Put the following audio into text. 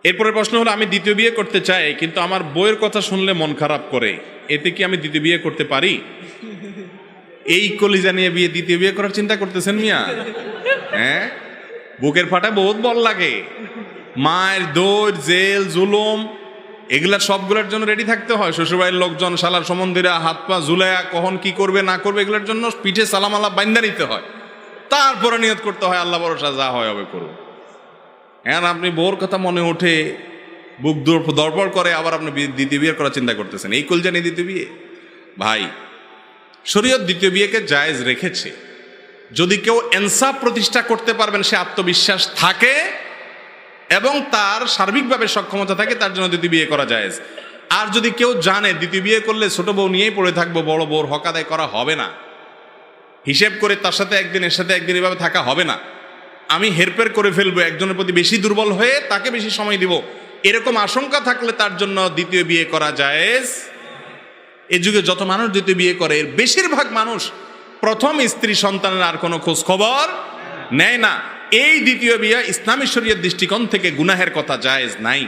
এরপরে প্রশ্ন হলো, আমি দ্বিতীয় বিয়ে করতে চাই কিন্তু আমার বউয়ের কথা শুনলে মন খারাপ করে, এতে কি আমি দ্বিতীয় বিয়ে করতে পারি? এই কলিজা নিয়ে দ্বিতীয় বিয়ে করার চিন্তা করতেছেন মিয়া? হ্যাঁ, বুকের ফাটা বহুত বল লাগে, মায়ের দৌড়, জেল, জুলুম, এগুলা সবগুলোর জন্য রেডি থাকতে হয়। শ্বশুরবাড়ির লোকজন, শালার সম্বন্ধীরা হাত পা ঝুলাইয়া কখন কি করবে না করবে এগুলোর জন্য পিঠে সালাম আল্লাহ বাইন্দা নিতে হয়, তারপরে নিয়ত করতে হয় আল্লাহ ভরসা যা হয় হবে করব। হ্যাঁ, আপনি বউর কথা মনে ওঠে, বুক দরপড় করে, আবার আপনি দ্বিতীয় বিয়ে করার চিন্তা করতেছেন, এই কুল জানি দ্বিতীয় বিয়ে? ভাই, শরীয়ত দ্বিতীয় বিয়েকে জায়েজ রেখেছে। যদি কেউ ইনসাফ প্রতিষ্ঠা করতে পারবেন, সে আত্মবিশ্বাস থাকে এবং তার সার্বিকভাবে সক্ষমতা থাকে, তার জন্য দ্বিতীয় বিয়ে করা জায়েজ। আর যদি কেউ জানে দ্বিতীয় বিয়ে করলে ছোট বউ নিয়েই পড়ে থাকবো, বড় বউর হক আদায় করা হবে না, হিসেব করে তার সাথে একদিন এর সাথে একদিন এভাবে থাকা হবে না, আমি হেরফের করে ফেলবো, একজনের প্রতি বেশি দুর্বল হয়ে তাকে বেশি সময় দিব, এরকম আশঙ্কা থাকলে তার জন্য দ্বিতীয় বিয়ে করা জায়েজ। এ যুগে যত মানুষ দ্বিতীয় বিয়ে করে, এর বেশিরভাগ মানুষ প্রথম স্ত্রী সন্তানের আর কোনো খোঁজ খবর নেয় না। এই দ্বিতীয় বিয়ে ইসলামী শরীয়ত দৃষ্টিকোণ থেকে গুনাহের কথা, জায়েজ নাই।